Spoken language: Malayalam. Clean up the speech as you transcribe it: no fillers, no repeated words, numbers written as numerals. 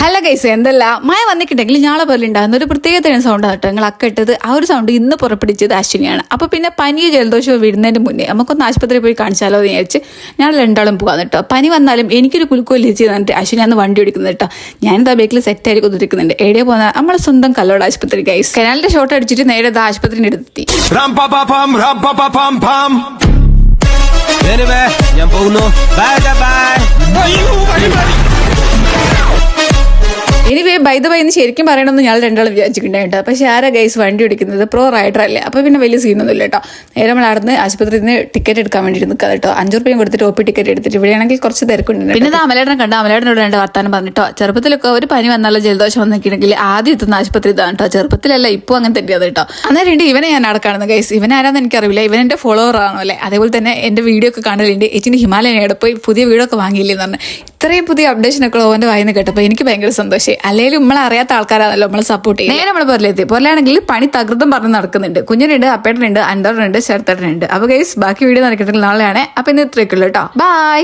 ഹലോ ഗൈസ്, എന്തല്ല മഴ വന്നിട്ടുണ്ടെങ്കിൽ ഞാളെ പോലെ ഉണ്ടാകുന്ന ഒരു പ്രത്യേകതരം സൗണ്ടാണ് കേട്ടോ. നിങ്ങൾ അക്കിട്ടത് ആ ഒരു സൗണ്ട് ഇന്ന് പുറപ്പെടുവിച്ചത് അശ്വിനിയാണ്. അപ്പോൾ പിന്നെ പനിയോ ജലദോഷമോ വിടുന്നതിന് മുന്നേ നമുക്കൊന്ന് ആശുപത്രിയിൽ പോയി കാണിച്ചാലോ എന്ന് വിചാരിച്ച് ഞങ്ങൾ രണ്ടാളും പോകാൻ കേട്ടോ. പനി വന്നാലും എനിക്കൊരു കുലുക്കോല്ലി ചെയ്തിട്ട് അശ്വിനി അന്ന് വണ്ടി ഓടിക്കുന്നത് കേട്ടോ. ഞാനിതാ ബേക്കിൽ സെറ്റായി കുതിരിക്കുന്നുണ്ട്. എവിടെ പോകുന്ന നമ്മളെ സ്വന്തം കല്ലോട് ആശുപത്രി ഗൈസ്. കനാലിന്റെ ഷോട്ട് അടിച്ചിട്ട് നേരെ ആശുപത്രിന്റെ അടുത്തെത്തി. ഞാൻ പോകുന്നു. എനിവേ ബൈ ദ ബൈ എന്ന് ശരിക്കും പറയണമെന്ന് ഞാൻ രണ്ടാളും വിചാരിച്ചിട്ടുണ്ടായിട്ടോ. പക്ഷേ ആരാ ഗൈസ് വണ്ടി ഓടിക്കുന്നത്? പ്രോ റൈഡർ അല്ലേ. അപ്പോൾ പിന്നെ വലിയ സീനൊന്നും ഇല്ല കേട്ടോ. നേരെ നമ്മൾ നടന്ന് ആശുപത്രിയിൽ നിന്ന് ടിക്കറ്റ് എടുക്കാൻ വേണ്ടിയിട്ട് നിൽക്കുക കേട്ടോ. 5 രൂപയും കൊടുത്തിട്ട് OP ടിക്കറ്റ് എടുത്തിട്ട് ഇവിടെയാണെങ്കിൽ കുറച്ച് തിരക്കുണ്ട്. പിന്നെ അമലേടനെ കണ്ട അമലേടനോട് രണ്ട് വർത്താനം പറഞ്ഞിട്ടോ. ചെറുപ്പത്തിലൊക്കെ ഒരു പനി വന്നാലോ ജലദോഷം വന്നിട്ടുണ്ടെങ്കിൽ ആദ്യം എത്തുന്ന ആശുപത്രി ഇതാണ് കേട്ടോ. ചെറുപ്പത്തിലല്ല ഇപ്പോൾ അങ്ങനെ തന്നെയാണ് കേട്ടോ. അന്നേരം ഇവനെ ഞാൻ നടക്കാണെന്ന് ഗൈസ്. ഇവൻ ആരാന്ന് എനിക്കറിയില്ല. ഇവൻ എൻ്റെ ഫോളോവർ ആണോ അല്ലേ. അതേപോലെ തന്നെ എൻ്റെ വീഡിയോ ഒക്കെ കാണലുണ്ട്. ഏച്ചിൻ്റെ ഹിമാലയനയുടെ പോയി പുതിയ വീഡിയോ ഒക്കെ വാങ്ങിയില്ലെന്ന് പറഞ്ഞ് ഇത്രയും പുതിയ അപ്ഡേഷനൊക്കെ ഓൻ്റെ വായിന്ന് കേട്ടപ്പോൾ എനിക്ക് ഭയങ്കര സന്തോഷമായി. അല്ലെങ്കിൽ നമ്മളെ അറിയാത്ത ആൾക്കാരാണല്ലോ നമ്മളെ സപ്പോർട്ട് ചെയ്യുന്നത്. നേരെ നമ്മൾ പൊരലെത്തി. പൊരലാണെങ്കിൽ പണി തകൃതം പറഞ്ഞ് നടക്കുന്നുണ്ട്. കുഞ്ഞിനുണ്ട്, അപ്പേട്ടനുണ്ട്, അൻഡറിനുണ്ട്, ചേർത്തേട്ടനുണ്ട്. അപ്പോൾ ഗൈസ് ബാക്കി വീഡിയോ നടക്കട്ടെ നാളെയാണ്. അപ്പോൾ ഇന്ന് ഇത്രയൊക്കെയുള്ളൂ കേട്ടോ. ബൈ.